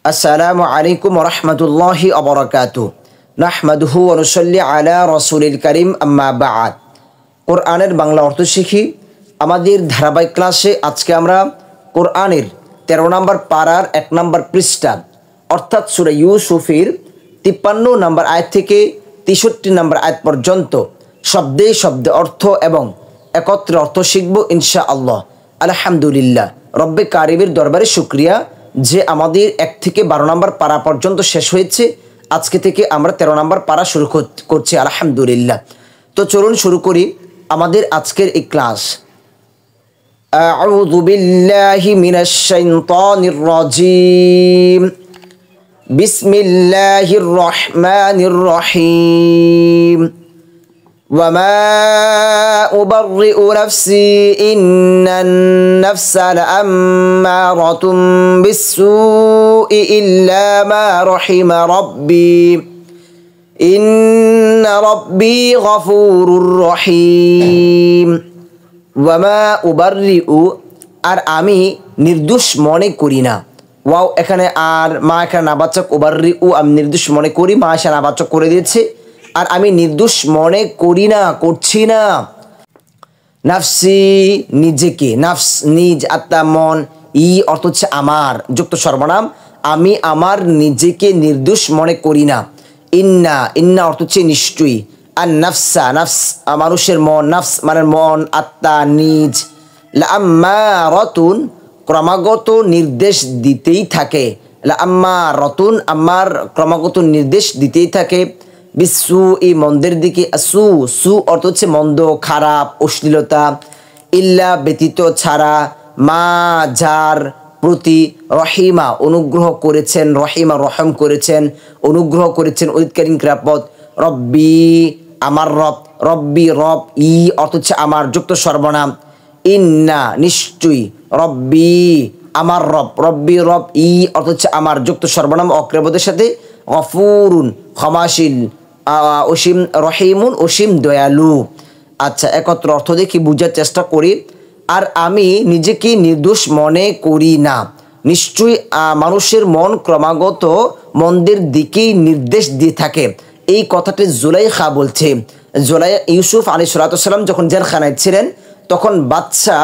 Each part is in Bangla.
আসসালামু আলাইকুম ওয়া রাহমাতুল্লাহি ওয়া বারাকাতুহু নাহমাদুহু ওয়া নুসাল্লি আলা রাসূলিল কারীম আম্মা বা'দ। কোরআনের বাংলা অর্থ শিখি আমাদের ধারাবাহিক ক্লাসে আজকে আমরা কোরআনের 13 নম্বর পারার 1 নম্বর পৃষ্ঠা অর্থাৎ সূরা ইউসুফের 53 নম্বর আয়াত থেকে 63 নম্বর আয়াত পর্যন্ত শব্দে শব্দে অর্থ এবং একত্রে অর্থ শিখব ইনশাআল্লাহ। আলহামদুলিল্লাহ, রব্বে কারিমের দরবারে শুকরিয়া যে আমাদের 1 থেকে 12 নম্বর পারা পর্যন্ত শেষ হয়েছে। আজকে থেকে আমরা 13 নম্বর পারা শুরু করছি আলহামদুলিল্লাহ। তো চলুন শুরু করি আমাদের আজকের এই ক্লাস। আউযু বিল্লাহি মিনাশ শাইতানির রাজীম। বিসমিল্লাহির রহমানির রহিম। وما أبرئ نفسي إن النفس لأمارة بالسوء إلا ما رحم ربي إن ربي غفور رحيم। وما أبرئ আর আমি নির্দোষ মনে করি না। ওয়াও এখানে আর মা এখানে নাবাচক, উবাররিউ আমি নির্দোষ মনে করি, মা এখানে নাবাচক করে দিয়েছে। আর আমি নির্দোষ মনে করি না, করছি না। নাফসি নিজেকে, নাফস নিজ, আত্মা মন, ই অর্থ হচ্ছে আমার, যুক্ত সর্বনাম। আমি আমার নিজেকে নির্দোষ মনে করি না। ইন্না, ইন্না অর্থ হচ্ছে নিশ্চয়ই। আর নাফসা, নাফস মানুষের মন, নাফস মানে মন, আত্মা, নিজ। লাআম্মারাতুন ক্রমাগত নির্দেশ দিতেই থাকে। লাআম্মারাতুন আমার ক্রমাগত নির্দেশ দিতেই থাকে। বিসু এই মন্দের দিকে, সু সু অর্থ হচ্ছে মন্দ, খারাপ, অশ্লীলতা। ইল্লা ব্যতীত, ছাড়া, মা যার প্রতি, রহিমা অনুগ্রহ করেছেন, রহিমা রহম করেছেন, অনুগ্রহ করেছেন, অতীতকালীন ক্রিয়াপদ। রব্বি আমার রব, রব্বি রব, ই অর্থ হচ্ছে আমার, যুক্ত সর্বনাম। ইন্না নিশ্চয়ই, রব্বি আমার রব, রব্বি রব, ই অর্থ হচ্ছে আমার, যুক্ত সর্বনাম অক্রিয়াপদের সাথে। গফুরুন ক্ষমাশীল, অসীম, রহিমুন অসীম দয়ালু। আচ্ছা, একত্র অর্থ দেখি বুঝার চেষ্টা করি। আর আমি নিজেকে নির্দোষ মনে করি না। নিশ্চয়ই মানুষের মন ক্রমাগত মন্দের দিকেই নির্দেশ দিয়ে থাকে। এই কথাটি জুলাইখা বলছে। ইউসুফ আলাইহিস সালাম যখন জেলখানায় ছিলেন তখন বাদশা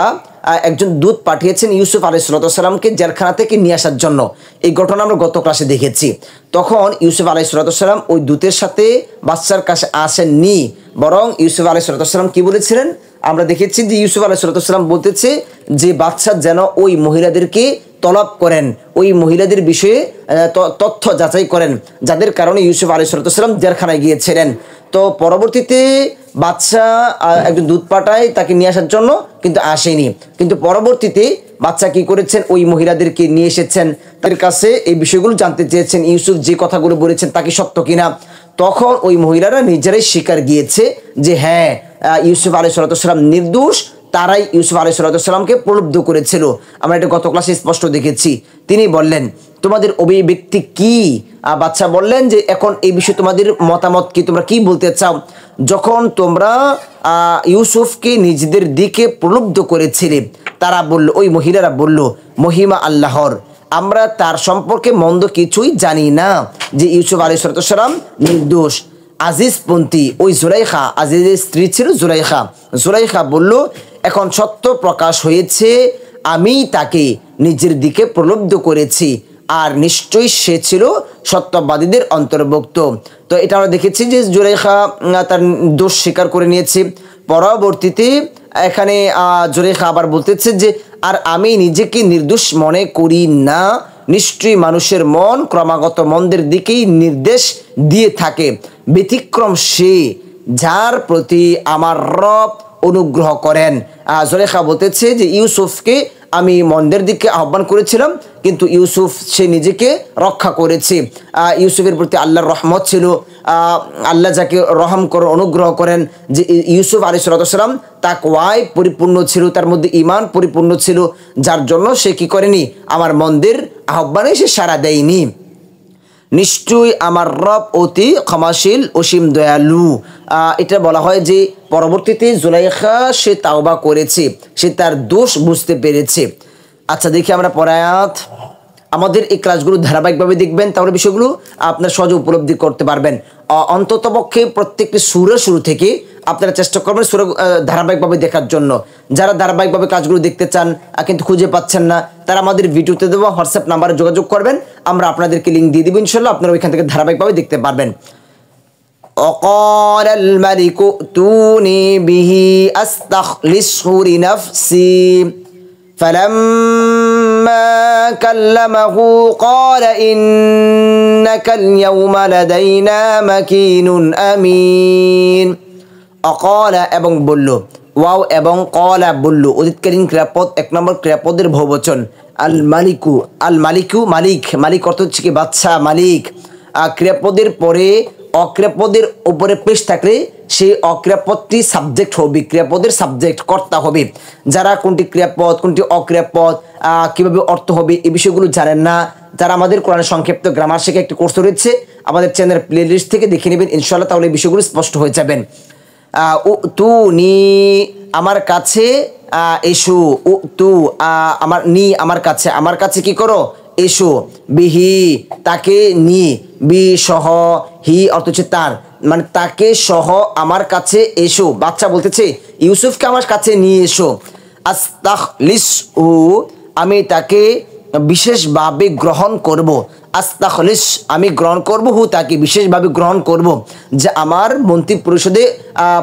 একজন দূত পাঠিয়েছেন ইউসুফ আলাইহিস সালামকে জেলখানা থেকে নিয়ে আসার জন্য। এই ঘটনা আমরা গত ক্লাসে দেখেছি। তখন ইউসুফ আলাইহিস সালাম ওই দূতের সাথে বাদশার কাছে আসেননি, বরং ইউসুফ আলাইহিস সালাম কি বলেছিলেন আমরা দেখেছি যে ইউসুফ আলাইহিস সালাম বলতেছে যে বাদশা যেন ওই মহিলাদেরকে তলব করেন, ওই মহিলাদের বিষয়ে তথ্য যাচাই করেন, যাদের কারণে ইউসুফ আলাইহিস সালাম জেলখানায় গিয়েছিলেন। তো পরবর্তীতে বাদশাহ একজন দূত পাঠায় তাকে নিয়ে আসার জন্য, কিন্তু আসেনি। কিন্তু পরবর্তীতে বাদশাহ কি করেছেন, ওই মহিলাদেরকে নিয়ে এসেছেন, তাদের কাছে এই বিষয়গুলো জানতে চেয়েছেন ইউসুফ যে কথাগুলো বলেছেন তা কি সত্য কিনা। তখন ওই মহিলারা নিজেরাই স্বীকার গিয়েছে যে হ্যাঁ, ইউসুফ আলাইহিস সালাম নির্দোষ, তারাই ইউসুফ আলাইহিস সালামকে প্রলুব্ধ করেছিল। আমরা এটা গত ক্লাসে স্পষ্ট দেখেছি। তিনি বললেন তোমাদের অভিব্যক্তি কি? বাদশাহ বললেন যে এখন এই বিষয়ে তোমাদের মতামত কি, তোমরা কি বলতে চাও? যখন তোমরা ইউসুফকে নিজেদের দিকে প্রলুব্ধ করেছিলে, তারা বলল, ওই মহিলারা বলল, মহিমা আল্লাহর, আমরা তার সম্পর্কে মন্দ কিছুই জানি না যে ইউসুফ আলাইহিস সালাম নির্দোষ। আজিজপন্থী ওই জুলাইখা, আজিজের স্ত্রী ছিল জুলাইখা, জুলাইখা বলল এখন সত্য প্রকাশ হয়েছে, আমি তাকে নিজের দিকে প্রলুব্ধ করেছি, আর নিশ্চয়ই সে ছিল সত্যবাদীদের অন্তর্ভুক্ত। তো এটা আমরা দেখেছি যে জুলাইখা তার দোষ স্বীকার করে নিয়েছে। পরবর্তীতে এখানে জুলাইখা আবার বলতেছে যে আর আমি নিজেকে নির্দোষ মনে করি না, নিশ্চয়ই মানুষের মন ক্রমাগত মন্দের দিকেই নির্দেশ দিয়ে থাকে, ব্যতিক্রম সে যার প্রতি আমার রব অনুগ্রহ করেন। জুলাইখা বলতেছে যে ইউসুফকে আমি মন্দের দিকে আহ্বান করেছিলাম, কিন্তু ইউসুফ সে নিজেকে রক্ষা করেছে। ইউসুফের প্রতি আল্লাহর রহমত ছিল, আল্লাহ যাকে রহম করেন, অনুগ্রহ করেন, যে ইউসুফ আলাইহিস সালাম তাকওয়ায় পরিপূর্ণ ছিল, তার মধ্যে ঈমান পরিপূর্ণ ছিল, যার জন্য সে কি করেনি, আমার মন্দের আহ্বানে সে সাড়া দেয়নি। নিশ্চয়ই আমার রব অতি ক্ষমাশীল অসীম দয়ালু। এটা বলা হয় যে পরবর্তীতে জুলাইখা সে তাওবা করেছে, সে তার দোষ বুঝতে পেরেছে। আচ্ছা দেখি আমরা পরে আয়াত। আমাদের এই ক্লাসগুলো ধারাবাহিকভাবে দেখবেন, তাহলে বিষয়গুলো আপনার সহজে উপলব্ধি করতে পারবেন। অন্ততপক্ষে প্রত্যেকটি সূরার শুরু থেকে আপনারা চেষ্টা করবেন সূরা ধারাবাহিকভাবে দেখার জন্য। যারা ধারাবাহিকভাবে ক্লাসগুলো দেখতে চান কিন্তু খুঁজে পাচ্ছেন না, তারা আমাদের ভিডিওতে দেওয়া হোয়াটসঅ্যাপ নাম্বারে যোগাযোগ করবেন, আমরা আপনাদেরকে লিঙ্ক দিয়ে দেবো ইনশাল্লাহ, আপনারা ওইখান থেকে ধারাবাহিকভাবে দেখতে পারবেন। وقال الملك ائتوني به أستخلصه لنفسي فلما كلمه قال إنك اليوم لدينا مكين أمين। অকাল এবং বলল, ওয়াও এবং কলা বলল, অতীতকালীন ক্রিয়াপদ, এক নম্বর ক্রিয়াপদের বহুবচন। আল মালিকু, আল মালিকু মালিক, মালিক অর্থ হচ্ছে কি বাদশা, মালিক। ক্রিয়াপদের পরে অক্রিয়াপদের উপরে পেশ থাকলে সেই অক্রিয়াপদটি সাবজেক্ট হবে, ক্রিয়াপদের সাবজেক্ট কর্তা হবে। যারা কোনটি ক্রিয়াপদ কোনটি অক্রিয়াপদ কিভাবে অর্থ হবে এই বিষয়গুলো জানেন না, যারা আমাদের কোরআনের সংক্ষিপ্ত গ্রামার শেখা একটি কোর্স রয়েছে আমাদের চ্যানেল প্লেলিস্ট থেকে দেখে নেবেন ইনশাআল্লাহ, তাহলে এই বিষয়গুলো স্পষ্ট হয়ে যাবেন। তুনি আমার কাছে এসো, তু আমার নি আমার কাছে, আমার কাছে কি করো এসো, বিহি তাকে নি, বি সহ, হি অর্থ হচ্ছে তার, মানে তাকে সহ আমার কাছে এসো। বাচ্চা বলতেছে ইউসুফকে আমার কাছে নিয়ে এসো। আস্তাখলিসহু আমি তাকে বিশেষভাবে গ্রহণ করব। আস্তাখলিস আমি গ্রহণ করব, হু তাকে বিশেষভাবে গ্রহণ করব, যে আমার মন্ত্রী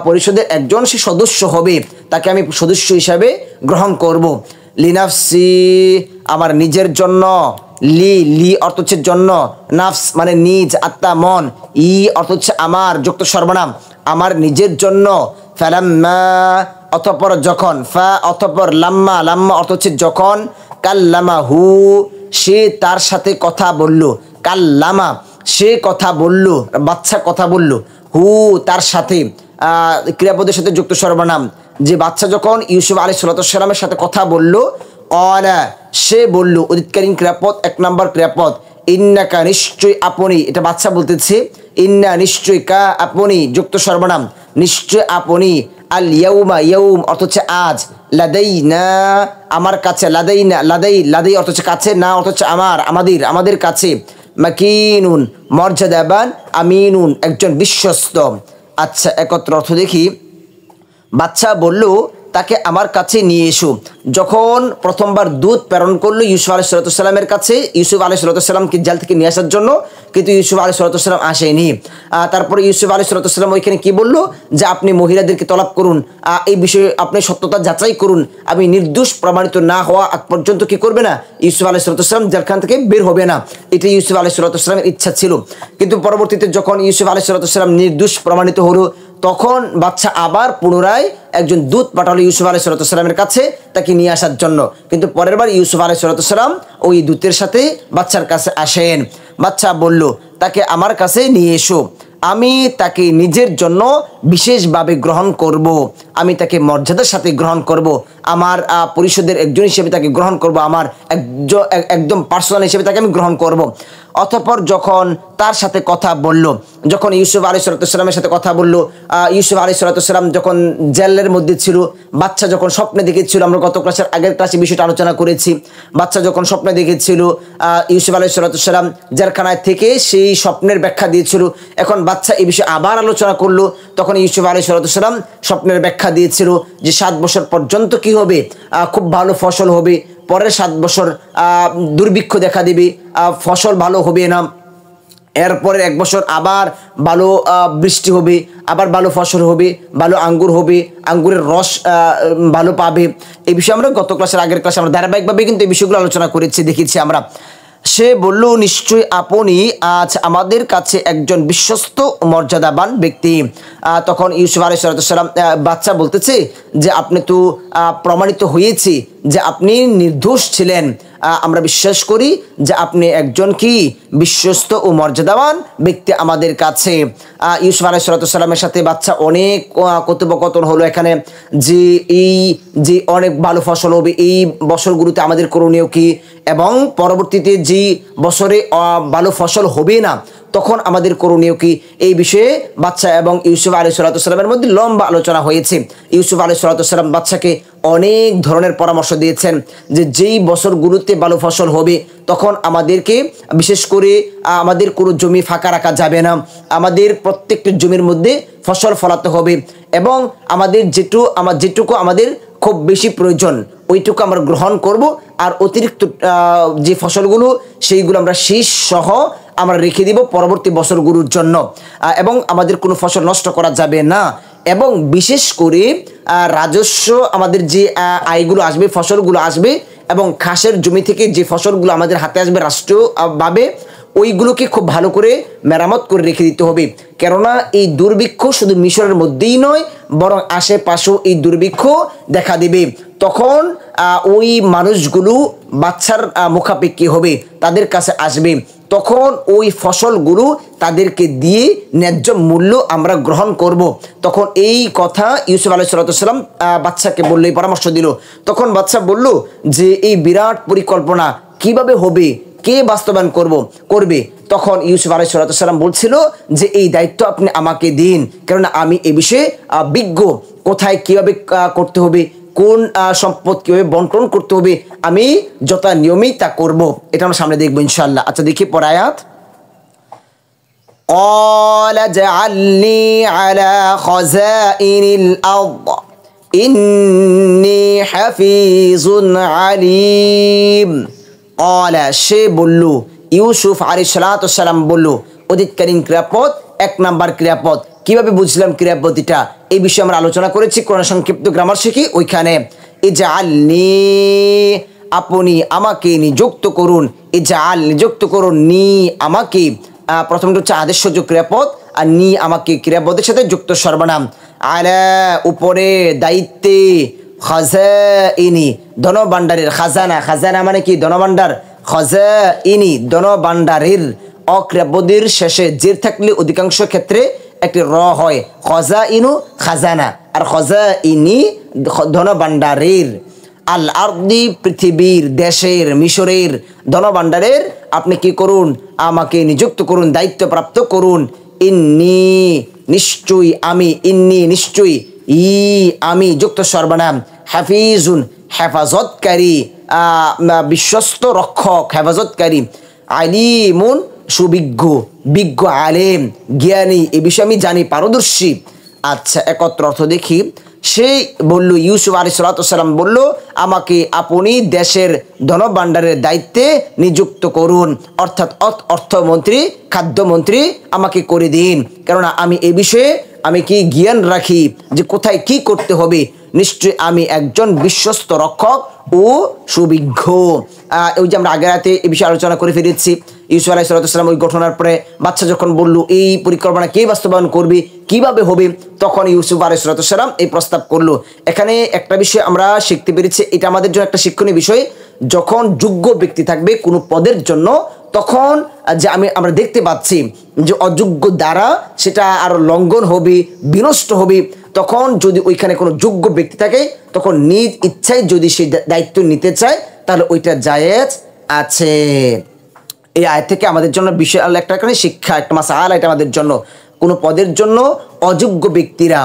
পরিষদের একজন সে সদস্য হবে, তাকে আমি সদস্য হিসাবে গ্রহণ করব। লিনাফসি আমার নিজের জন্য, লি অর্থ হচ্ছে জন্য, নাফস মানে নিজ, আত্মা মন, ই অর্থ হচ্ছে আমার, যুক্ত সর্বনাম, আমার নিজের জন্য। ফালাম্মা অতঃপর যখন, ফা অতঃপর লাম্মা, লাম্মা অর্থ হচ্ছে যখন, কাল্লামা হু সে তার সাথে কথা বলল, কাল্লামা সে কথা বলল, বাচ্চা কথা বলল, হু তার সাথে, ক্রিয়াপদের সাথে যুক্ত সর্বনাম, যে বাচ্চা যখন ইউসুফ আলাইহিস সালামের সাথে কথা বলল, ক্বালা সে বলল, অতীতকালীন ক্রিয়াপদ, এক নম্বর ক্রিয়াপদ। ইন্নাকা নিশ্চয় আপনি, এটা বাচ্চা বলতেছে, ইন্না নিশ্চয়, কা আপনি যুক্ত সর্বনাম, নিশ্চয় আপনি, আল ইয়াউমা ইয়াউম অর্থ হচ্ছে আজ, লাদাইনা আমার কাছে, লাদাইনা লাদাই অর্থ হচ্ছে কাছে, না অর্থ হচ্ছে আমার, আমাদের কাছে, মাকিনুন মর্যাদাবান, আমিনুন একজন বিশ্বস্ত। আচ্ছা একত্র অর্থ দেখি। বাচ্চা বলল তাকে আমার কাছে নিয়ে এসো। যখন প্রথমবার দূত প্রেরণ করলো ইউসুফ আলাইহিস সালামের কাছে, ইউসুফ আলাইহিস সালামকে জেল থেকে নিয়ে আসার জন্য, কিন্তু ইউসুফ আলাইহিস সালাম আসেনি। তারপরে ইউসুফ আলাইহিস সালাম ওইখানে কি বললো, যে আপনি মহিলাদেরকে তলব করুন, এই বিষয়ে আপনি সত্যতা যাচাই করুন, আমি নির্দোষ প্রমাণিত না হওয়া আগ পর্যন্ত কি করবে না, ইউসুফ আলাইহিস সালাম জেলখানা থেকে বের হবে না। এটি ইউসুফ আলাইহিস সালামের ইচ্ছা ছিল। কিন্তু পরবর্তীতে যখন ইউসুফ আলাইহিস সালাম নির্দোষ প্রমাণিত হলো, তখন বাচ্চা আবার পুনরায় একজন দূত পাঠালো ইউসুফ আলাইহিস সালামের কাছে তাকে নিয়ে আসার জন্য। কিন্তু পরের বার ইউসুফ আলাইহিস সালাম ওই দূতের সাথে বাচ্চার কাছে আসেন। বাচ্চা বলল তাকে আমার কাছে নিয়ে এসো, আমি তাকে নিজের জন্য বিশেষভাবে গ্রহণ করব, আমি তাকে মর্যাদার সাথে গ্রহণ করব, আমার পরিষদের একজন হিসেবে তাকে গ্রহণ করব, আমার একদম পার্সোনাল হিসেবে তাকে আমি গ্রহণ করব। অতঃপর যখন তার সাথে কথা বলল, যখন ইউসুফ আলাইহিস সালামের সাথে কথা বলল, ইউসুফ আলাইহিস সালাম যখন জেলের মধ্যে ছিল, বাচ্চা যখন স্বপ্নে দেখেছিল, আমরা গত ক্লাসের আগের ক্লাসে বিষয়টা আলোচনা করেছি, বাচ্চা যখন স্বপ্নে দেখেছিল, ইউসুফ আলাইহিস সালাম জেলখানায় থেকে সেই স্বপ্নের ব্যাখ্যা দিয়েছিল। এখন বাচ্চা এই বিষয়ে আবার আলোচনা করলো, তখন ইউসুফ আলাইহিস সালাম স্বপ্নের ব্যাখ্যা দিয়েছিল যে 7 বছর পর্যন্ত কি হবে, খুব ভালো ফসল হবে, পরের 7 বছর দুর্ভিক্ষ দেখা দেবে, ফসল ভালো হবে না, এরপরে 1 বছর আবার ভালো বৃষ্টি হবে, আবার ভালো ফসল হবে, ভালো আঙ্গুর হবে, আঙ্গুরের রস ভালো পাবে। এই বিষয়ে আমরা গত ক্লাসের আগের ক্লাসে আমরা ধারাবাহিকভাবে কিন্তু এই বিষয়গুলো আলোচনা করেছি, দেখেছি আমরা। সে বলল নিশ্চয় আপনি আজ আমাদের কাছে একজন বিশ্বস্ত মর্যাদাবান ব্যক্তি। তখন ইউসুফ আলাইহিস সালাম বাচ্চা বলতেছে যে আপনি তো প্রমাণিত হয়েছে যে আপনি নির্দোষ ছিলেন, আমরা বিশ্বাস করি যে আপনি একজন কি বিশ্বস্ত ও মর্যাদাবান ব্যক্তি আমাদের কাছে। ইউসুফ আলাইহিস সালামের সাথে বাচ্চা অনেক কথোপকথন হলো এখানে, যে অনেক ভালো ফসল হবে, এই বছরগুলোতে আমাদের করণীয় কি, এবং পরবর্তীতে যে বছরে ভালো ফসল হবে না তখন আমাদের করণীয় কি, এই বিষয়ে বাচ্চা এবং ইউসুফ আলাইহিস সালামের মধ্যে লম্বা আলোচনা হয়েছে। ইউসুফ আলাইহিস সালাম বাচ্চাকে অনেক ধরনের পরামর্শ দিয়েছেন যে যেই বছরগুলোতে ভালো ফসল হবে তখন আমাদেরকে বিশেষ করে আমাদের কোনো জমি ফাঁকা রাখা যাবে না, আমাদের প্রত্যেকটা জমির মধ্যে ফসল ফলাতে হবে এবং আমাদের যেটুকু আমাদের খুব বেশি প্রয়োজন ওইটুকু আমরা গ্রহণ করব, আর অতিরিক্ত যে ফসলগুলো সেইগুলো আমরা শীষ সহ আমরা রেখে দিব পরবর্তী বছরগুলোর জন্য, এবং আমাদের কোনো ফসল নষ্ট করা যাবে না। এবং বিশেষ করে রাজস্ব আমাদের যে আয়গুলো আসবে, ফসলগুলো আসবে এবং খাসের জমি থেকে যে ফসলগুলো আমাদের হাতে আসবে রাষ্ট্রীয়ভাবে, ওইগুলোকে খুব ভালো করে মেরামত করে রেখে দিতে হবে। কেননা এই দুর্ভিক্ষ শুধু মিশরের মধ্যেই নয়, বরং আশেপাশেও এই দুর্ভিক্ষ দেখা দেবে। তখন ওই মানুষগুলো বাচ্চার মুখাপেক্ষী হবে, তাদের কাছে আসবে, তখন ওই ফসলগুলো তাদেরকে দিয়ে ন্যায্য মূল্য আমরা গ্রহণ করব। তখন এই কথা ইউসুফ আলাইহিস সালাম বাচ্চাকে বললে, পরামর্শ দিল। তখন বাচ্চা বলল যে এই বিরাট পরিকল্পনা কিভাবে হবে, কে বাস্তবায়ন করবে? তখন ইউসুফ আলাইহিস সালাম বলছিল যে এই দায়িত্ব আপনি আমাকে দিন, কেননা আমি এ বিষয়ে বিজ্ঞ। কোথায় কিভাবে করতে হবে, কোন সম্পদ কিভাবে বন্টন করতে হবে, আমি যথা নিয়মেই তা করব। এটা আমরা সামনে দেখবো ইনশাআল্লাহ। আচ্ছা দেখি পরে আয়াত। قال اجعلني على خزائن الأرض إني حفيظ عليم। قال সে বলল, ইউসুফ আলাইহিস সালাম বলল, অতীতকালীন ক্রিয়াপদ, 1 নাম্বার ক্রিয়াপদ। কিভাবে বুঝলাম ক্রিয়াপদটা, এই বিষয়ে আমরা আলোচনা করেছি, কোরআন সংক্ষিপ্ত গ্রামার শিখি ওইখানে। ইজআলনি, আপনি আমাকে নিযুক্ত করুন, ইজআল নিযুক্ত করুন, নি আমাকে, প্রথমটা হচ্ছে আদেশসূচক ক্রিয়াপদ, আর নি আমাকে ক্রিয়াপদের সাথে যুক্ত সর্বনাম। আলা উপরে, দায়িত্বে, খাজাইনি ধনভাণ্ডারের, খাজানা মানে কি ধনভাণ্ডার, খাজাইনি ধনভাণ্ডারের। অক্রিয়াপদের শেষে জের থাকলে অধিকাংশ ক্ষেত্রে একটি র হয়, খাজাইনু খাজানা, আর খাজাইনি ধনভাণ্ডারের। আল আরদি পৃথিবীর, দেশের, মিশরের ধনভাণ্ডারের আপনি কি করুন, আমাকে নিযুক্ত করুন, দায়িত্বপ্রাপ্ত করুন। ইন্নি নিশ্চয়ই আমি, ইন্নি নিশ্চয়ই, আমি যুক্ত সর্বনাম, হাফিজুন হেফাজতকারী, বিশ্বস্ত রক্ষক, হেফাজতকারী, আলিমুন সুবিজ্ঞ, বিজ্ঞ, আলেম জ্ঞানী, এ বিষয়ে আমি জানি, পারদর্শী। আচ্ছা একত্র অর্থ দেখি। সেই বলল, ইউসুফ আলাইহিস সালাম বলল, আমাকে আপনি দেশের ধনভাণ্ডারের দায়িত্বে নিযুক্ত করুন, অর্থাৎ অর্থমন্ত্রী, খাদ্যমন্ত্রী আমাকে করে দিন, কেননা আমি এ বিষয়ে আমি কি জ্ঞান রাখি যে কোথায় কি করতে হবে। নিশ্চয়ই আমি একজন বিশ্বস্ত রক্ষক ও সুবিজ্ঞ। ওই যে আমরা আগের রাতে এই বিষয়ে আলোচনা করে ফিরেছি। ইউসুফ আলাইহিস সালাম ওই ঘটনার পরে বাচ্চা যখন বলল এই পরিকল্পনা কে বাস্তবায়ন করবে, কিভাবে হবে, তখন ইউসুফ আলাইহিস সালাম এই প্রস্তাব করলো। এখানে একটা বিষয় আমরা শিখতে পেরেছি, এটা আমাদের জন্য একটা শিক্ষণীয় বিষয়। যখন যোগ্য ব্যক্তি থাকবে কোনো পদের জন্য, তখন যে আমরা দেখতে পাচ্ছি যে অযোগ্য দ্বারা সেটা আরো লঙ্ঘন হবে, বিনষ্ট হবে। তখন যদি ওইখানে কোনো যোগ্য ব্যক্তি থাকে, তখন নিজ ইচ্ছায় যদি সেই দায়িত্ব নিতে চায়, তাহলে ওইটা জায়েজ আছে। এই আয়াত থেকে আমাদের জন্য বিশাল একটা শিক্ষা, একটা মাসআলা, এটা আমাদের জন্য। কোনো পদের জন্য অযোগ্য ব্যক্তিরা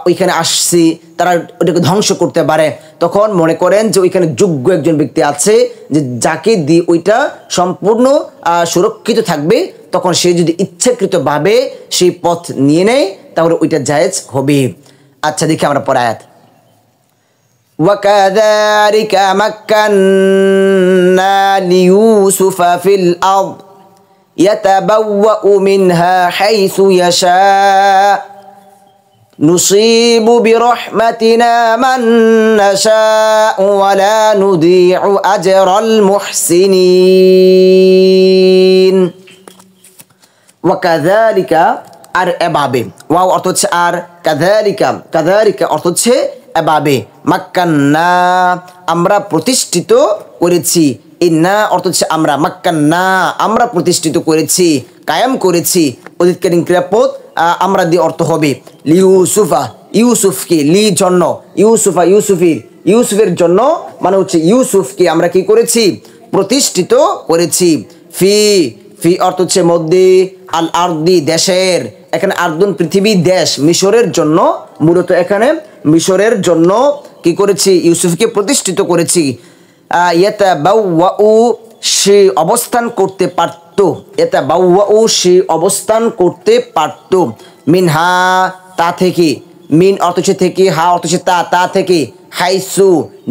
ওইখানে আসছে, তারা ওটাকে ধ্বংস করতে পারে। তখন মনে করেন যে ওইখানে যোগ্য একজন ব্যক্তি আছে, যে যাকে দিয়ে ওইটা সম্পূর্ণ সুরক্ষিত থাকবে, তখন সে যদি ইচ্ছাকৃতভাবে সেই পথ নিয়ে নেয়, তাহলে ওইটা জায়েজ হবে। আচ্ছা দেখি আমরা পরে আয়াত। وَكَذَلِكَ مَكَّنَّا لِيُوسُفَ فِي الْأَرْضِ يَتَبَوَّأُ مِنْهَا حَيْثُ يَشَاءُ نُصِيبُ بِرَحْمَتِنَا مَن نَّشَاءُ وَلَا نُضِيعُ أَجْرَ الْمُحْسِنِينَ। وَكَذَلِكَ আর এভাবে, ওয়াও অর্থ হচ্ছে আর, কাযালিকা অর্থ হচ্ছে এভাবে, মাক্কান্না আমরা প্রতিষ্ঠিত করেছি, ইন্না অর্থ হচ্ছে আমরা, মাক্কান্না আমরা প্রতিষ্ঠিত করেছি, কায়েম করেছি। অতীতকালীন ক্রিয়াপদ আমরা দিয়ে অর্থ হবে লিউসুফা, ইউসুফকে, লি জন্য, ইউসুফা ইউসুফের জন্য, মানে হচ্ছে ইউসুফকে আমরা কি করেছি, প্রতিষ্ঠিত করেছি। ফি অর্থ হচ্ছে মধ্যে, আল আরদি দেশের, এখানে আরদুন পৃথিবী, দেশ মিশরের জন্য, মূলত এখানে মিশরের জন্য কি করেছি, ইউসুফকে প্রতিষ্ঠিত করেছি। ইয়াতাবাওয়াউ, সে অবস্থান করতে পারত, ইয়াতাবাওয়াউ সে অবস্থান করতে পারত, মিনহা তা থেকে, মিন অর্থ হচ্ছে থেকে, হা অর্থ হচ্ছে তা, তা থেকে, হাইসু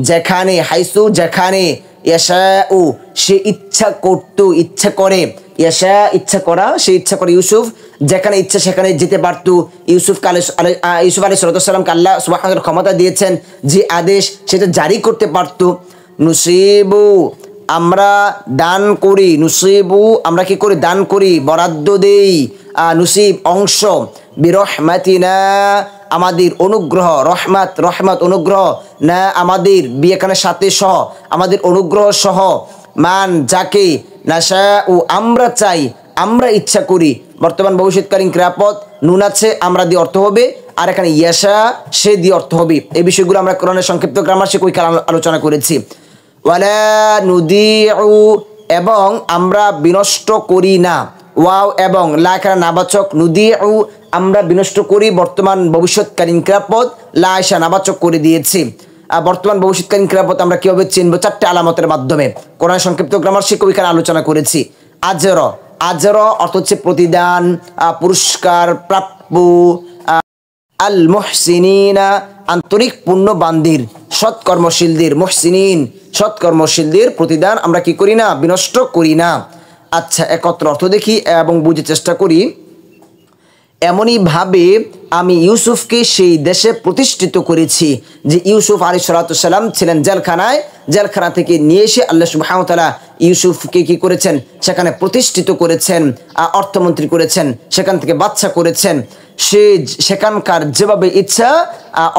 যেখানে, হাইসু যেখানে, ইয়াশাউ সে ইচ্ছা করত, ইচ্ছা করে, ইয়াশা ইচ্ছা করা, সে ইচ্ছা করে, ইউসুফ যেখানে ইচ্ছা সেখানে যেতে পারত। ইউসুফ আলাইহিস সালামকে আল্লাহ সুবহানাহু ওয়া তাআলা ক্ষমতা দিয়েছেন, যে আদেশ সেটা জারি করতে পারত। নুসিবু আমরা দান করি, নুসিবু আমরা কি করি, দান করি, বরাদ্দ দেই, নুসিব অংশ, বিরহমাতিনা আমাদের অনুগ্রহ, রহমাত রহমত অনুগ্রহ, না আমাদের বিয়েখানের সাথে সহ, আমাদের অনুগ্রহ সহ, মান যাকে, নাশাউ আমরা চাই, আমরা ইচ্ছা করি। বর্তমান ভবিষ্যৎকালীন ক্রিয়াপদ নুন আছে, আমরা দিয়ে অর্থ হবে, আর এখানে ইয়াশা সে দিয়ে অর্থ হবে। এই বিষয়গুলো আমরা কোরআনের সংক্ষিপ্ত গ্রামার শিক্ষা ওই আলোচনা করেছি। ওয়ালা নুদিউ এবং আমরা বিনষ্ট করি না, ওয়াও এবং লা এখানে নাবাচক, নুদিউ আমরা বিনষ্ট করি, বর্তমান ভবিষ্যৎকালীন ক্রিয়াপদ, লা এসা নাবাচক করে দিয়েছি। বর্তমান ভবিষ্যৎকালীন ক্রিয়াপদ আমরা কিভাবে চিনব, 4টি আলামতের মাধ্যমে কোরআনের সংক্ষিপ্ত গ্রামার শিক্ষা ওইখানে আলোচনা করেছি। আজর, আজর অর্থ হচ্ছে প্রতিদান, পুরস্কার, প্রাপ্য। আল মুহসিনিনা আন্তরিক পুণ্যবান্দির, সৎকর্মশীলদের, মুহসিনিন সৎকর্মশীলদের প্রতিদান আমরা কি করি না, বিনষ্ট করি না। আচ্ছা, একত্র অর্থ দেখি এবং বুঝতে চেষ্টা করি। এমনইভাবে আমি ইউসুফকে সেই দেশে প্রতিষ্ঠিত করেছি, যে ইউসুফ আলাইহিস সালাম ছিলেন জেলখানায়, জেলখানা থেকে নিয়ে এসে আল্লাহ সুবহানাহু ওয়া তাআলা ইউসুফকে কি করেছেন, সেখানে প্রতিষ্ঠিত করেছেন, অর্থমন্ত্রী করেছেন, সেখান থেকে বাদশা করেছেন। সে সেখানকার যেভাবে ইচ্ছা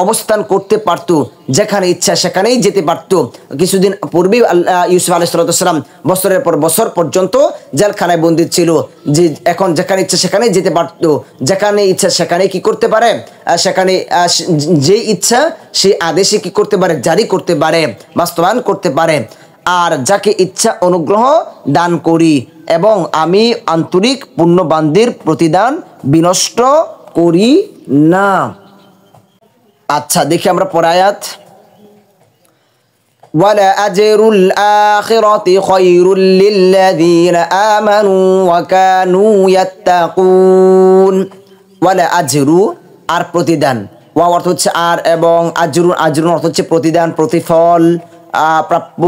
অবস্থান করতে পারত, যেখানে ইচ্ছা সেখানেই যেতে পারত। কিছুদিন পূর্বেই ইউসুফ আলাইহিস সালাম বছরের পর বছর পর্যন্ত জেলখানায় বন্দী ছিল, যে এখন যেখানে ইচ্ছা সেখানেই যেতে পারত, যেখানে ইচ্ছা সেখানে কি করতে পারে, সেখানে যে ইচ্ছা সে আদেশে কি করতে পারে, জারি করতে পারে, বাস্তবায়ন করতে পারে। আর যাকে ইচ্ছা অনুগ্রহ দান করি, এবং আমি আন্তরিক পুণ্যবান্দির প্রতিদান বিনষ্ট করি না। আচ্ছা, দেখি আমরা পরায়াত। ওয়ালা আজরুল আখিরাতি খায়রুল লিল্লাযিনা আমানু ওয়া কানু ইয়াত্তাকুন। ওয়ালা আজরু আর প্রতিদান, ওয়া অর্থ হচ্ছে আর, এবং আজরুন, আজরুন অর্থ হচ্ছে প্রতিদান, প্রতিফল, প্রাপ্য।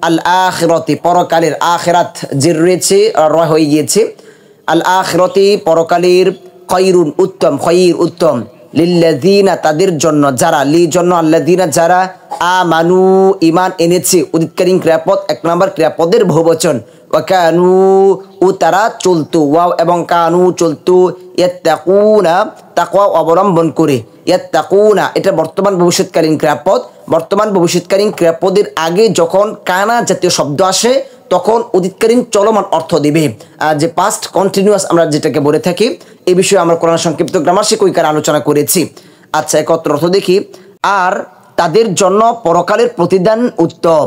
আল আখিরাতি পরকালের, আখিরাত যে রয়েছে র হয়ে গিয়েছে, আল আখিরাতি পরকালের, খায়রুন উত্তম, খায়র উত্তম, লিল্লাযিনা তাদের জন্য, যারা, লি জন্য, আল্লাযিনা যারা, আমানু ঈমান এনেছে, উদিতকালীন ক্রিয়াপদ 1 নম্বর ক্রিয়াপদের বহুবচন, ওয়া কানু ও তারা চলতো, ওয়াও এবং কানু চলতো, ইয়াত্তাকুনা তাকওয়া অবলম্বন করে, ইয়াত্তাকুনা এটা বর্তমান ভবিষ্যৎকালীন ক্রিয়াপদ। বর্তমান ভবিষ্যৎকালীন ক্রিয়াপদের আগে যখন কানা জাতীয় শব্দ আসে তখন অতীতকালীন চলমান অর্থ দিবে, যে পাস্ট কন্টিনিউয়াস আমরা যেটাকে বলে থাকি। এই বিষয়ে আমরা কোরআন সংক্ষিপ্ত গ্রামার শিক্ষা আলোচনা করেছি। আচ্ছা, একত্র অর্থ দেখি। আর তাদের জন্য পরকালের প্রতিদান উত্তম,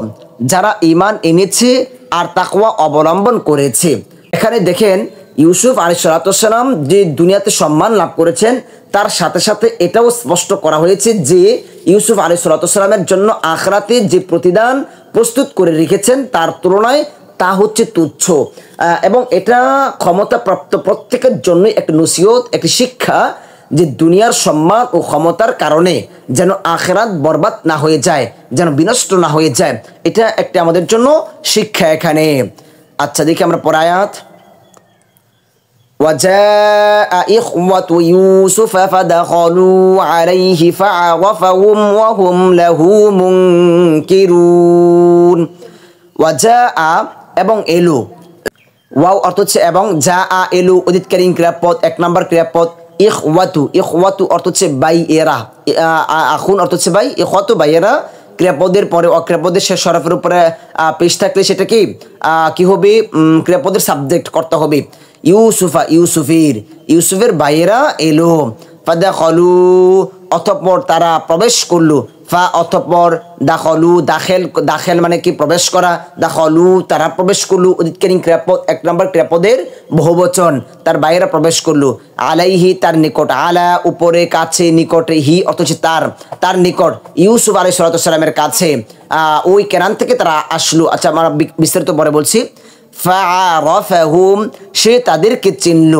যারা ঈমান এনেছে আর তাকওয়া অবলম্বন করেছে। এখানে দেখেন ইউসুফ আলাইহিস সালাম যে দুনিয়াতে সম্মান লাভ করেছেন, তার সাথে সাথে এটাও স্পষ্ট করা হয়েছে যে ইউসুফ আলাইহিস সালামের জন্য আখিরাতে যে প্রতিদান প্রস্তুত করে রেখেছেন তার তুলনায় তা হচ্ছে তুচ্ছ। এবং এটা ক্ষমতাপ্রাপ্ত প্রত্যেকের জন্যই একটা নসিহত, একটি শিক্ষা, যে দুনিয়ার সম্মান ও ক্ষমতার কারণে যেন আখিরাত বরবাদ না হয়ে যায়, যেন বিনষ্ট না হয়ে যায়। এটা একটা আমাদের জন্য শিক্ষা এখানে। আচ্ছা, দেখি আমরা পরায়াত। وجاء إخوة يوسف فدخلوا عليه فعرفهم وهم له منكرون। وجاء এবং এলো, ওয়াও অর্থ হচ্ছে এবং, যা এলো অতীতকালীন ক্রিয়াপদ 1 নম্বর ক্রিয়াপদ। ইখওয়াতু, ইখওয়াতু অর্থ হচ্ছে বাইয়েরা, আখুন অর্থ হচ্ছে ভাই, ইখওয়াতু বাইয়েরা। ক্রিয়াপদের পরে অক্রিয়াপদের শেষ হরফের উপরে পেশ থাকলে সেটা কি হবে, ক্রিয়াপদের সাবজেক্ট করতে হবে। ইউসুফা ইউসুফের, ইউসুফের ভাইয়েরা এলো। ফাদাখলু অতঃপর তারা প্রবেশ করলো, ফা অতঃপর, দাখলু দাখেল, দাখেল মানে কি প্রবেশ করা, দাখলু তারা প্রবেশ করলো। অতীতকালীন ক্রিয়াপদ 1 নম্বর ক্রিয়াপদের বহুবচন, তার ভাইয়েরা প্রবেশ করলো। আলাইহি তার নিকট, আলা উপরে, কাছে, নিকটে, হি অথচ তার নিকট ইউসুফ আলাইহিস সালামের কাছে ওই কেনান থেকে তারা আসলো। আচ্ছা আমরা বিস্তারিত পরে বলছি। ফাআরাফাহুম সে তাদেরকে চিনল,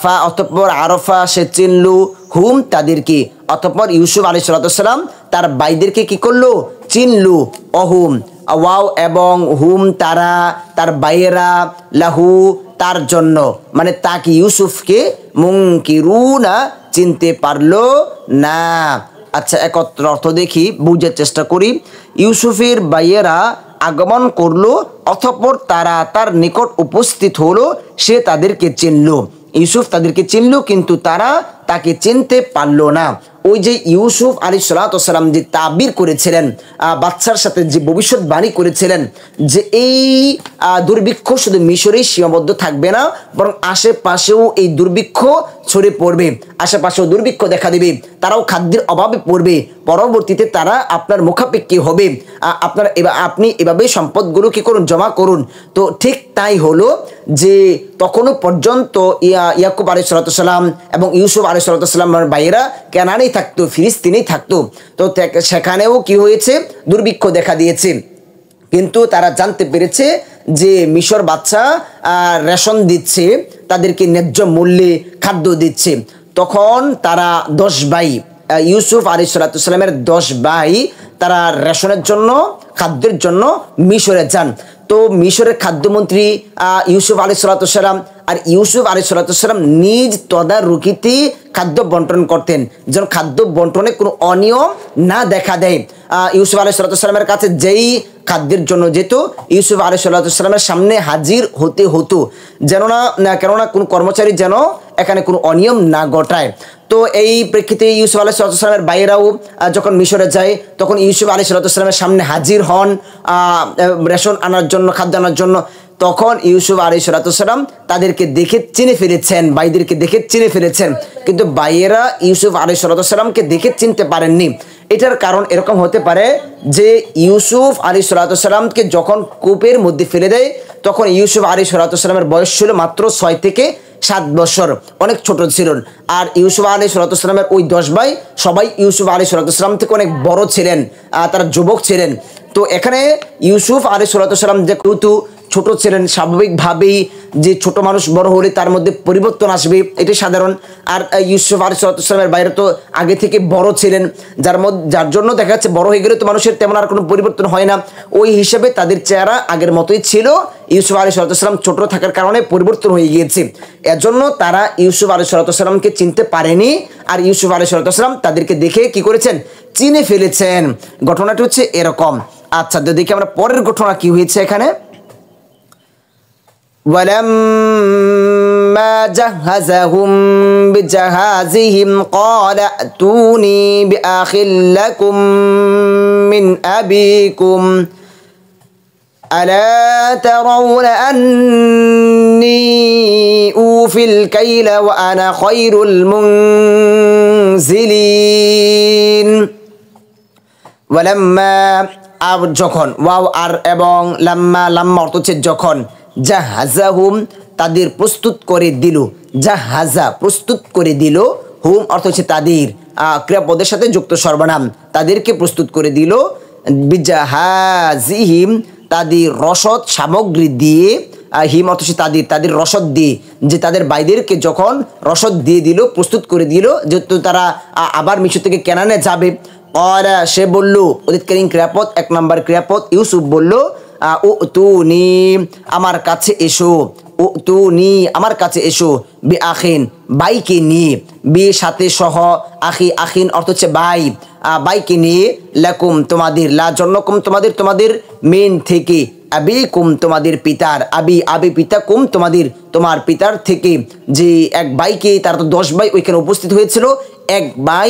ফা অতঃপর আরফা সে চিনল, হুম তাদেরকে, অতঃপর ইউসুফ আলাইহিস সালাম তার ভাইদেরকে কি করলো? চিনলু। অহুম ওয়াও এবং হুম তারা, তার ভাইয়েরা, লাহু তার জন্য, মানে তাকে ইউসুফকে, মুনকিরুনা চিনতে পারলো না। আচ্ছা একত্র অর্থ দেখি, বুঝার চেষ্টা করি। ইউসুফের ভাইয়েরা আগমন করলো, অতঃপর তারা তার নিকট উপস্থিত হলো, সে তাদেরকে চিনল। ইউসুফ তাদেরকে চিনল কিন্তু তারা তাকে চিনতে পারলো না। ওই যে ইউসুফ আলাইহিস সালাম যে তাবির করেছিলেন, বাচ্চার সাথে যে ভবিষ্যৎবাণী করেছিলেন যে এই দুর্ভিক্ষ শুধু মিশরেই সীমাবদ্ধ থাকবে না, বরং আশেপাশেও এই দুর্ভিক্ষ ছড়িয়ে পড়বে, আশেপাশেও দুর্ভিক্ষ দেখা দেবে, তারাও খাদ্যের অভাবে পড়বে, পরবর্তীতে তারা আপনার মুখাপেক্ষী হবে, আপনি এভাবে সম্পদগুলো কি করুন? জমা করুন। তো ঠিক তাই হলো যে তখনও পর্যন্ত ইয়াকুব আলাইহিস সালাম এবং ইউসুফ আলাইহিস সালামের ভাইয়েরা কেনানেই থাকতো, ফিলিস্তিনেই থাকতো। তো সেখানেও কি হয়েছে? দুর্ভিক্ষ দেখা দিয়েছে। কিন্তু তারা জানতে পেরেছে যে মিশর বাচ্চা রেশন দিচ্ছে, তাদেরকে ন্যায্য মূল্যে খাদ্য দিচ্ছে। তখন তারা 10 ভাই, ইউসুফ আলাইহিস সালামের 10 ভাই তারা রেশনের জন্য, খাদ্যের জন্য মিশরে যান। তো মিশরের খাদ্যমন্ত্রী ইউসুফ আলাইহিস সালাম, আর ইউসুফ আলাইহিস সালাম নিজ তদারকিতে খাদ্য বন্টন করতেন, যেন খাদ্য বন্টনে কোনো অনিয়ম না দেখা দেয়। ইউসুফ আলাইহিস সালামের কাছে যেই খাদ্যের জন্য যেত, ইউসুফ আলাইহিস সালামের সামনে হাজির হতে হতো, যেন না, কেননা কোনো কর্মচারী যেন এখানে কোনো অনিয়ম না ঘটায়। তো এই প্রেক্ষিতে ইউসুফ আলাইহিস সালামের ভাইয়েরাও যখন মিশরে যায়, তখন ইউসুফ আলাইহিস সালামের সামনে হাজির হন রেশন আনার জন্য, খাদ্য আনার জন্য। তখন ইউসুফ আলাইহিস সালাম তাদেরকে দেখে চিনে ফেলেছেন, ভাইদেরকে দেখে চিনে ফেলেছেন, কিন্তু ভাইয়েরা ইউসুফ আলাইহিস সালামকে দেখে চিনতে পারেননি। এটার কারণ এরকম হতে পারে যে ইউসুফ আলাইহিস সালামকে যখন কূপের মধ্যে ফেলে দেয়, তখন ইউসুফ আলাইহিস সালামের বয়স ছিল মাত্র 6 থেকে 7 বছর, অনেক ছোট ছিলেন। আর ইউসুফ আলাইহিস সালামের ওই 10 ভাই সবাই ইউসুফ আলাইহিস সালাম থেকে অনেক বড় ছিলেন, তারা যুবক ছিলেন। তো এখানে ইউসুফ আলাইহিস সালাম যেহেতু ছোট ছিলেন, স্বাভাবিকভাবেই যে ছোট মানুষ বড় হলে তার মধ্যে পরিবর্তন আসবে, এটি সাধারণ। আর ইউসুফ আলাইহিস সালামের বাইরে তো আগে থেকে বড় ছিলেন, যার জন্য দেখা যাচ্ছে বড় হয়ে গেলে তো মানুষের তেমন আর কোনো পরিবর্তন হয় না। ওই হিসেবে তাদের চেহারা আগের মতোই ছিল, ইউসুফ আলাইহিস সালাম ছোট থাকার কারণে পরিবর্তন হয়ে গিয়েছে। এজন্য তারা ইউসুফ আলাইহিস সালামকে চিনতে পারেনি, আর ইউসুফ আলাইহিস সালাম তাদেরকে দেখে কি করেছেন? চিনে ফেলেছেন। ঘটনাটি হচ্ছে এরকম। আচ্ছা দেখি আমরা পরের ঘটনা কি হয়েছে এখানে। ولما جهزهم بجهازهم قال ائتوني بأخ لكم من أبيكم ألا ترون أني أوفي الكيل وأنا خير المنزلين ولما আর যখন, ওয়াও আর এবং লাম্মা, লাম্মা অর্থ হচ্ছে যখন, জাহাজাহুম তাদের প্রস্তুত করে দিল, জাহাজা প্রস্তুত করে দিল, হুম অর্থ হচ্ছে তাদের, ক্রিয়াপদের সাথে যুক্ত সর্বনাম, তাদেরকে প্রস্তুত করে দিল, বিজাহাজিহিম তাদের রসদ সামগ্রী দিয়ে, হিম অর্থ হচ্ছে তাদের রসদ দিয়ে, যে তাদের ভাইদেরকে যখন রসদ দিয়ে দিল, প্রস্তুত করে দিল, যেহেতু তারা আবার মিশর থেকে কেনানে যাবে। ক্বালা সে বলল, অতীতকালীন ক্রিয়াপদ 1 নম্বর ক্রিয়াপদ, ইউসুফ বলল উতুনি আমার কাছে এসো, উতুনি আমার কাছে এসো, বি আখিন ভাইকে নিয়ে, বি সাথে সহ, আখি আখিন অর্থ হচ্ছে ভাই, ভাইকে নিয়ে, লাকুম তোমাদের, লা জন্নকুম তোমাদের, তোমাদের মেন থেকে, আবিকুম তোমাদের পিতার, আবি পিতা, কুম তোমাদের, তোমার পিতার থেকে, যে এক ভাইকে, তারা তো 10 ভাই ওইখানে উপস্থিত হয়েছিল, এক ভাই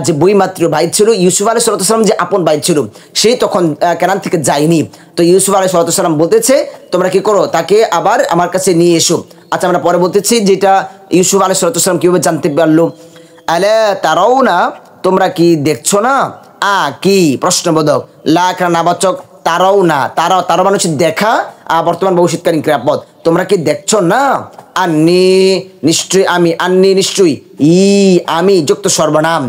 যে বইমাত্র ভাই ছিল, ইউসুফ আলাইহিস সালাম যে আপন ভাই ছিল, সে তখন কেনান থেকে যায়নি। তো ইউসুফ আলাইহিস সালাম বলতেছে তোমরা কি করো, তাকে আবার আমার কাছে নিয়ে এসো। আচ্ছা আমরা পরে বলতেছি যেটা ইউসুফ আলাইহিস সালাম কিভাবে জানতে পারলো। আলা তারাউনা তোমরা কি দেখছো না, কি প্রশ্নবোধক, লা নাবাচক, তারাও না, তারা মানে হচ্ছে দেখা, বর্তমান ভবিষ্যৎকালীন ক্রিয়াপদ। তোমরা কি দেখছো না? আন্নি নিশ্চয়ই আমি, আন্নি নিশ্চয়ই, আমি যুক্ত সর্বনাম,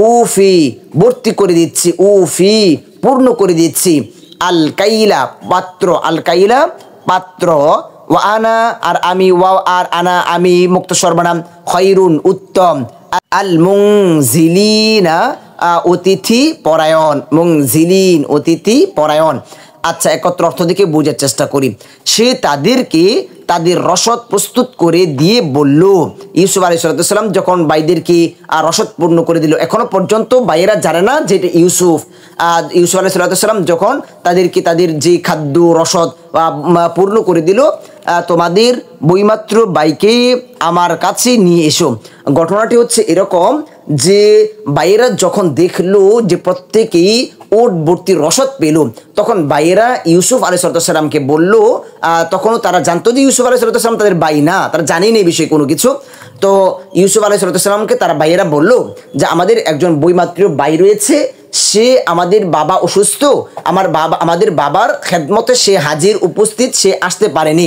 উফি ভর্তি করে দিচ্ছি, উফি পূর্ণ করে দিচ্ছি, আল কাইলা পাত্র, আল কাইলা পাত্র, ওয়া আনা আর আমি, ওয়া আর আনা আমি মুক্ত সর্বনাম, খৈরুন উত্তম, আল মুনজিলিনা অতিথি পরায়ণ, মুনজিলিন অতিথি পরায়ণ। আচ্ছা, একত্র অর্থ দিকে বোঝার চেষ্টা করি। সে তাদেরকে তাদের রসদ প্রস্তুত করে দিয়ে বলল, ইউসুফ আলাইহিস সালাম যখন ভাইদেরকে রসদ পূর্ণ করে দিল, এখনো পর্যন্ত ভাইয়েরা জানে না যে এটা ইউসুফ। ইউসুফ আলাইহিস সালাম যখন তাদেরকে তাদের যে খাদ্য রসদ পূর্ণ করে দিল, তোমাদের বইমাত্র ভাইকে আমার কাছে নিয়ে এসো। ঘটনাটি হচ্ছে এরকম যে ভাইয়েরা যখন দেখলো যে প্রত্যেকেই ওট ভর্তি রসদ পেল, তখন ভাইয়েরা ইউসুফ আলাইহিস সালামকে বলল, তখনও তারা জানতো যে ইউসুফ আলাইহিস সালাম তাদের ভাই না, তারা জানেই না এই বিষয়ে কোনো কিছু। তো ইউসুফ আলাইহিস সালামকে তারা ভাইয়েরা বলল যে আমাদের একজন বইমাত্র ভাই রয়েছে, সে আমাদের বাবা অসুস্থ, আমাদের বাবার খেদমতে সে হাজির উপস্থিত, সে আসতে পারেনি।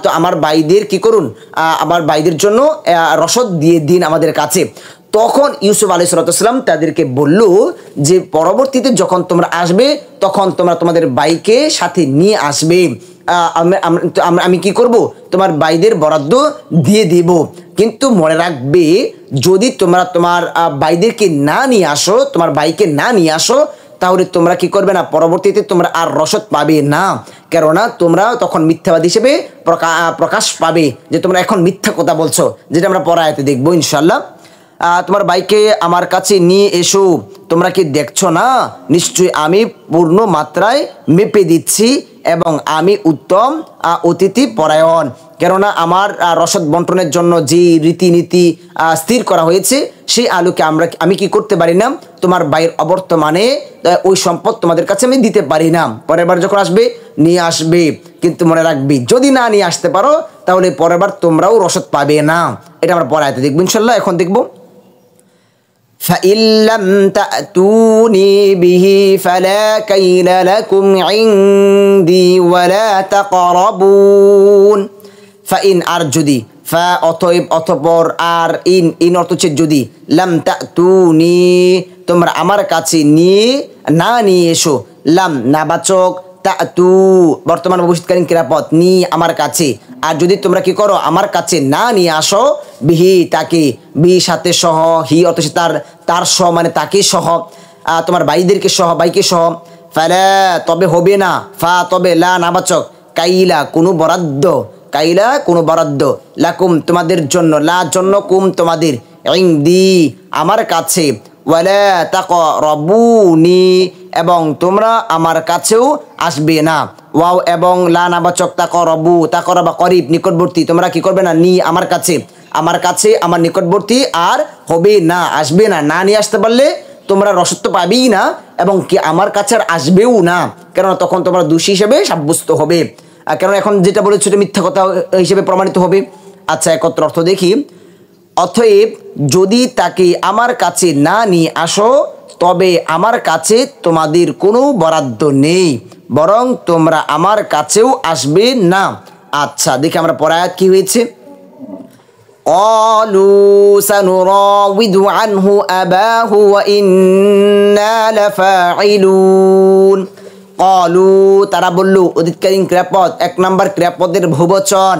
তো আমার ভাইদের কি করুন, আমার ভাইদের জন্য রসদ দিয়ে দিন আমাদের কাছে। তখন ইউসুফ আলাইহিস সালাম তাদেরকে বলল যে পরবর্তীতে যখন তোমরা আসবে তখন তোমরা তোমাদের ভাইকে সাথে নিয়ে আসবে, আমি কি করব, তোমার ভাইদের বরাদ্দ দিয়ে দিব। কিন্তু মনে রাখবে, যদি তোমরা তোমার ভাইদেরকে না নিয়ে আসো, তোমার ভাইকে না নিয়ে আসো, তাহলে তোমরা কি করবে না, পরবর্তীতে তোমরা আর রসদ পাবে না। কেননা তোমরা তখন মিথ্যাবাদী হিসেবে প্রকাশ পাবে যে তোমরা এখন মিথ্যা কথা বলছো, যেটা আমরা পরে আয়াতে দেখবো ইনশাল্লাহ। তোমার ভাইকে আমার কাছে নিয়ে এসো, তোমরা কি দেখছো না নিশ্চয়ই আমি পূর্ণ মাত্রায় মেপে দিচ্ছি এবং আমি উত্তম অতিথি পরায়ণ। কেননা আমার রসদ বন্টনের জন্য যে রীতিনীতি স্থির করা হয়েছে, সেই আলোকে আমি কি করতে পারি না, তোমার ভাইয়ের অবর্তমানে ওই সম্পদ তোমাদের কাছে আমি দিতে পারি না। পরের বার যখন আসবে নিয়ে আসবে, কিন্তু মনে রাখবি যদি না নিয়ে আসতে পারো তাহলে পরের বার তোমরাও রসদ পাবে না। এটা আমরা পরে আয়াতে দেখবো ইনশাল্লাহ। এখন দেখবো فإن لم تأتوني به فلا كيل لكم عندي ولا تقربون। ফাইন আর যদি, ফা অতএব অতঃপর, আর ইন অর্থ হচ্ছে যদি, লাম তাতুনি তোমরা আমার কাছে না নিয়ে এসো, লাম নাবাচক, তাতু বর্তমান ভবিষ্যৎকালীন ক্রিয়াপদ, নি আমার কাছে। আর যদি তোমরা কি করো, আমার কাছে না নিয়ে আসো, বিহি তাকে, বি সাথে সহ, হি অর্থ তার সহ মানে তাকে সহ, তোমার ভাইদেরকে সহ, ভাইকে সহ, ফালা তবে হবে না, ফা তবে, লা নাবাচক, কাইলা কোনো বরাদ্দ, কাইলা কোনো বরাদ্দ, লাকুম তোমাদের জন্য, লা জন্য, কুম তোমাদের, ইনদি আমার কাছে, ওয়ালা তাকরাবুনি এবং তোমরা আমার কাছেও আসবে না। ওয়াও এবং লা নাবাচক, তাকরাবু, তাকরাবা করিব নিকটবর্তী, তোমরা কি করবে না, আমার কাছে, আমার নিকটবর্তী আর হবে না, আসবে না। না নিয়ে আসতে পারলে তোমরা রসদ তো পাবেই না এবং কি আমার কাছে আর আসবেও না, কেননা তখন তোমরা দোষী হিসেবে সাব্যস্ত হবে, কারণ এখন যেটা বলেছো এটা মিথ্যা কথা হিসেবে প্রমাণিত হবে। আচ্ছা, একত্র অর্থ দেখি। অতএব যদি তাকে আমার কাছে না নিয়ে আসো, তবে আমার কাছে তোমাদের কোনো বরাদ্দ নেই, বরং তোমরা আমার কাছেও আসবে না। আচ্ছা, দেখি আমরা পরে আয়াত কি হয়েছে। قالوا سنراود عنه أباه وإنا لفاعلون। قالوا তারা বলল, অতীতকালীন ক্রিয়াপদ, এক নম্বর ক্রিয়াপদের বহুবচন,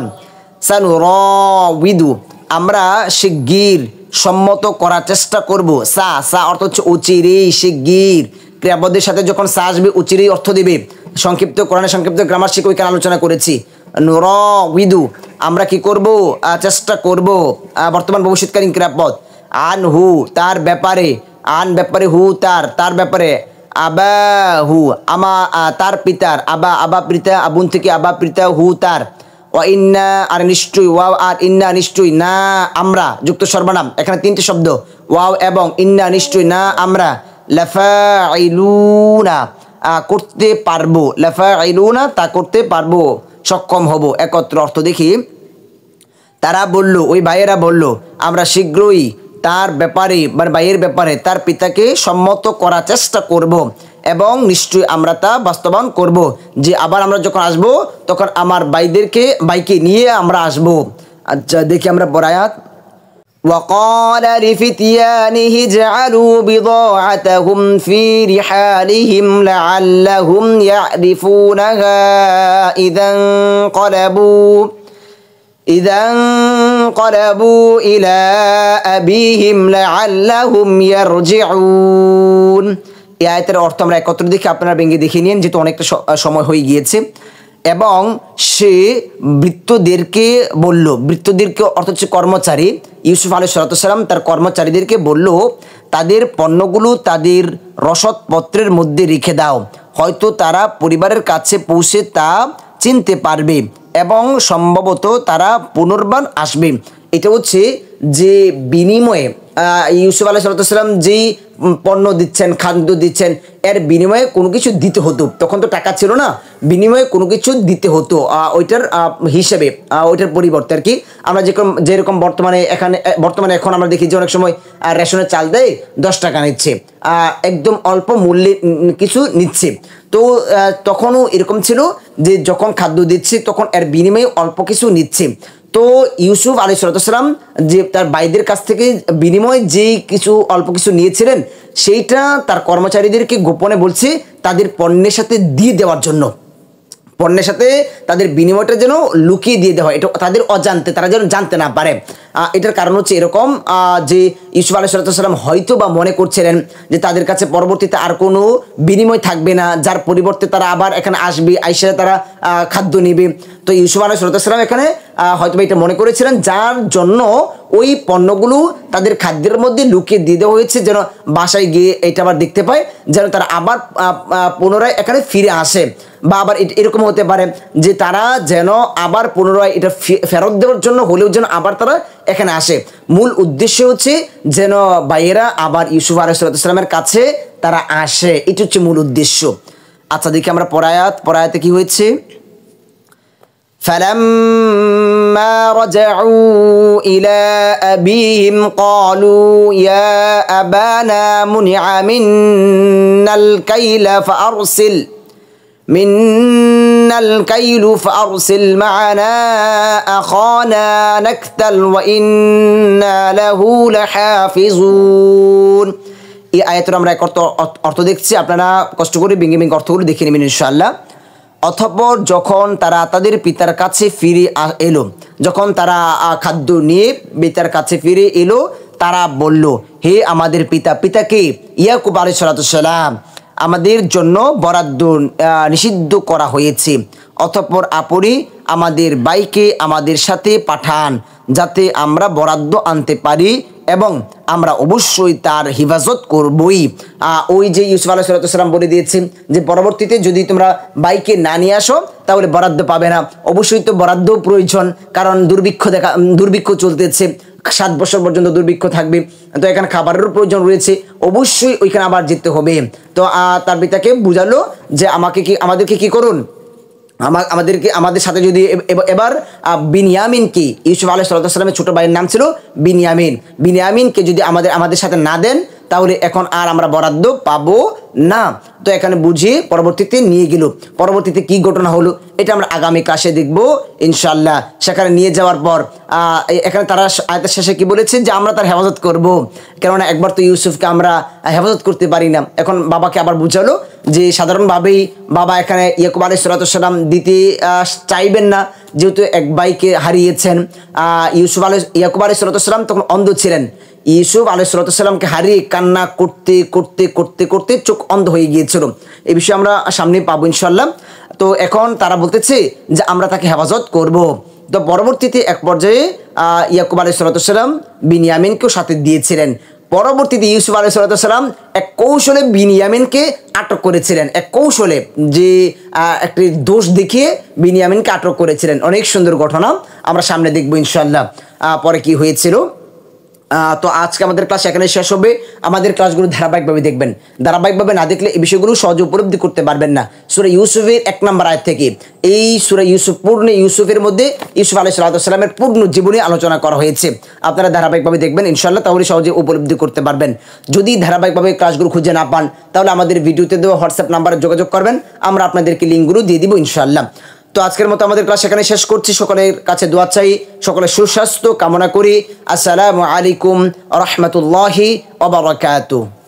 সানুরাউইদু আমরা শিগগির সম্মত করার চেষ্টা করব। সা অর্থ হচ্ছে অচিরেই, শিগগির ক্রিয়াপদের সাথে যখন সা আসবে অচিরেই অর্থ দেবে। সংক্ষিপ্ত কোরআনে সংক্ষিপ্ত গ্রামার শিখে ওইখানে আলোচনা করেছি। নুরাউইদু আমরা কি করব, চেষ্টা করব, বর্তমান ভবিষ্যৎকালীন ক্রিয়াপদ, আনহু তার ব্যাপারে, আন ব্যাপারে, হু তার ব্যাপারে, আবাহু তার পিতার, আবা পিতা, আবুন থেকে আবা পিতা, হু তার, ওয়া ইন্না আর নিশ্চয়ই, ওয়াও আর ইন্না নিশ্চয়ই, না আমরা যুক্ত সর্বনাম, এখানে তিনটি শব্দ, ওয়াও এবং ইন্না নিশ্চয়ই, না আমরা, লাফাইলুনা করতে পারবো, লাফাইলুনা তা করতে পারবো, সক্ষম হব। একত্র অর্থ দেখি। তারা বলল, ওই ভাইয়েরা বলল, আমরা শীঘ্রই তার ব্যাপারে, মানে ভাইয়ের ব্যাপারে তার পিতাকে সম্মত করার চেষ্টা করব এবং নিশ্চয়ই আমরা তা বাস্তবায়ন করব, যে আবার আমরা যখন আসব তখন আমার বাইকে নিয়ে আমরা আসব। আচ্ছা দেখি আমরা পরের আয়াত। وقال لفتيانه اجعلوا بضاعتهم في رحالهم لعلهم يعرفونها إذا انقلبوا إلى أبيهم لعلهم يرجعون। এই আয়াতের অর্থ আমরা একত্র দেখি, আপনারা ভেঙে দেখে নিন যেহেতু অনেকটা সময় হয়ে গিয়েছে। এবং সে বৃত্তদেরকে বলল, বৃত্তদেরকে অর্থ হচ্ছে কর্মচারী, ইউসুফ আলাইহিস সালাম তার কর্মচারীদেরকে বলল তাদের পণ্যগুলো তাদের রসদপত্রের মধ্যে রেখে দাও, হয়তো তারা পরিবারের কাছে পৌঁছে তা চিনতে পারবে এবং সম্ভবত তারা পুনর্বার আসবে। এটা হচ্ছে যে বিনিময়ে ইউসুফ আলাইহিস সালাম যেই পণ্য দিচ্ছেন, খাদ্য দিচ্ছেন, এর বিনিময়ে কোনো কিছু দিতে হতো। তখন তো টাকা ছিল না, বিনিময়ে কোনো কিছু দিতে হতো, ওইটার হিসেবে, ওইটার পরিবর্তে আর কি। আমরা যেরকম বর্তমানে এখন আমরা দেখি যে অনেক সময় রেশনের চাল দেয় 10 টাকা নিচ্ছে, একদম অল্প মূল্যে কিছু নিচ্ছে। তো তখনও এরকম ছিল যে যখন খাদ্য দিচ্ছে তখন এর বিনিময়ে অল্প কিছু নিচ্ছে। তো ইউসুফ আলাইহিস সালাম যে তার ভাইদের কাছ থেকে বিনিময়ে যেই অল্প কিছু নিয়েছিলেন সেইটা তার কর্মচারীদেরকে গোপনে বলছে তাদের পণ্যের সাথে দিয়ে দেওয়ার জন্য, পণ্যের সাথে তাদের বিনিময়টা যেন লুকিয়ে দিয়ে দেওয়া হয়, এটা তাদের অজান্তে, তারা যেন জানতে না পারে। এটার কারণ হচ্ছে এরকম যে ইউসুফ আলাইহিস সালাম হয়তো বা মনে করছিলেন যে তাদের কাছে পরবর্তীতে আর কোনো বিনিময় থাকবে না, যার পরিবর্তে তারা আবার এখানে আসবে, আইসা তারা খাদ্য নেবে। তো ইউসুফ আলাইহিস সালাম এখানে হয়তো এটা মনে করেছিলেন, যার জন্য ওই পণ্যগুলো তাদের খাদ্যের মধ্যে লুকিয়ে দিয়ে দেওয়া হয়েছে, যেন বাসায় গিয়ে এটা আবার দেখতে পায়, যেন তারা আবার পুনরায় এখানে ফিরে আসে। বা আবার এরকম হতে পারে যে তারা যেন আবার পুনরায় এটা ফেরত দেওয়ার জন্য হলেও যেন আবার তারা এখানে আসে। মূল উদ্দেশ্য হচ্ছে যেন ভাইয়েরা আবার ইউসুফ আলাইহিস সালামের কাছে তারা আসে, এটা হচ্ছে মূল উদ্দেশ্য। আচ্ছা দেখি আমরা পরায়াতে কি হয়েছে। فلما رجعوا إلى أبيهم قالوا يا أبانا منع منا الكيل فأرسل معنا أخانا نكتل وإنا له لحافظون। এই আয়াতের আমরা অর্থ দেখছি, আপনারা কষ্ট করে ভেঙে অর্থগুলো দেখে নেবেন ইনশাআল্লাহ। অতঃপর যখন তারা তাদের পিতার কাছে ফিরে এলো, যখন তারা খাদ্য নিয়ে পিতার কাছে ফিরে এলো, তারা বলল হে আমাদের পিতাকে ইয়াকুব আলাইহিস সালাম, আমাদের জন্য বরাদ্দ নিষিদ্ধ করা হয়েছে, অতঃপর আপনি আমাদের ভাইকে আমাদের সাথে পাঠান যাতে আমরা বরাদ্দ আনতে পারি এবং আমরা অবশ্যই তার হেফাজত করবই। ওই যে ইউসুফ আলাইহিস সালাম বলে দিয়েছেন যে পরবর্তীতে যদি তোমরা বাইকে না নিয়ে আসো তাহলে বরাদ্দ পাবে না, অবশ্যই তো বরাদ্দ প্রয়োজন, কারণ দুর্ভিক্ষ চলতেছে, 7 বছর পর্যন্ত দুর্ভিক্ষ থাকবে, তো এখানে খাবারেরও প্রয়োজন রয়েছে, অবশ্যই ওইখানে আবার যেতে হবে। তো তার পিতাকে বুঝালো যে আমাদেরকে কি করুন, আমাদের সাথে যদি এবার বিনিয়ামিনকে, ইউসুফ আলাইহিস সালামের ছোট ভাইয়ের নাম ছিল বিনিয়ামিনকে যদি আমাদের সাথে না দেন তাহলে এখন আর আমরা বরাদ্দ পাবো না। তো এখানে বুঝিয়ে পরবর্তীতে নিয়ে গেল। পরবর্তীতে কি ঘটনা হলো এটা আমরা আগামী ক্লাসে দেখব ইনশাআল্লাহ। সেখানে নিয়ে যাওয়ার পর এখানে তারা আয়াতের শেষে কি বলেছে যে আমরা তার হেফাজত করব, কেননা একবার তো ইউসুফকে আমরা হেফাজত করতে পারি না। এখন বাবাকে আবার বুঝালো যে সাধারণভাবেই বাবা এখানে ইয়াকুব আলাইহিস সালাম দিতে চাইবেন না, যেহেতু এক ভাইকে হারিয়েছেন। ইয়াকুব আলাইহিস সালাম তখন অন্ধ ছিলেন, ইউসুফ আলাইহিস সালামকে হারিয়ে কান্না করতে করতে করতে করতে চোখ অন্ধ হয়ে গিয়েছিল। এই বিষয়ে আমরা সামনে পাবো ইনশাআল্লাহ। তো এখন তারা বলতেছে যে আমরা তাকে হেফাজত করব। তো পরবর্তীতে এক পর্যায়ে ইয়াকুব আলাইহিস সালাম বিনিয়ামিনকেও সাথে দিয়েছিলেন। পরবর্তীতে ইউসুফ আলাইহিস সালাম এক কৌশলে বিনিয়ামিনকে আটক করেছিলেন, এক কৌশলে যে একটি দোষ দেখিয়ে বিনিয়ামিনকে আটক করেছিলেন। অনেক সুন্দর ঘটনা আমরা সামনে দেখবো ইনশাআল্লাহ। পরে কি হয়েছিল তো আজকে আমাদের ক্লাস এখানে শেষ হবে। আমাদের ক্লাসগুলো ধারাবাহিকভাবে দেখবেন, ধারাবাহিকভাবে না দেখলে এই বিষয়গুলো সহজে উপলব্ধি করতে পারবেন না। সূরা ইউসুফের 1 নম্বর আয়াত থেকে এই সূরা ইউসুফ, পূর্ণ ইউসুফের মধ্যে ইউসুফ আলাইহিস সালামের পূর্ণ জীবনী আলোচনা করা হয়েছে। আপনারা ধারাবাহিকভাবে দেখবেন ইনশাআল্লাহ, তাহলে সহজে উপলব্ধি করতে পারবেন। যদি ধারাবাহিকভাবে ক্লাসগুলো খুঁজে না পান তাহলে আমাদের ভিডিওতে দেওয়া হোয়াটসঅ্যাপ নাম্বারে যোগাযোগ করবেন, আমরা আপনাদেরকে লিঙ্কগুলো দিয়ে দিব ইনশাআল্লাহ। তো আজকের মতো আমাদের ক্লাস এখানে শেষ করছি। সকলের কাছে দোয়া চাই, সকলের সুস্বাস্থ্য কামনা করি। আসসালামু আলাইকুম ওয়া রাহমাতুল্লাহি ওয়া বারাকাতুহু।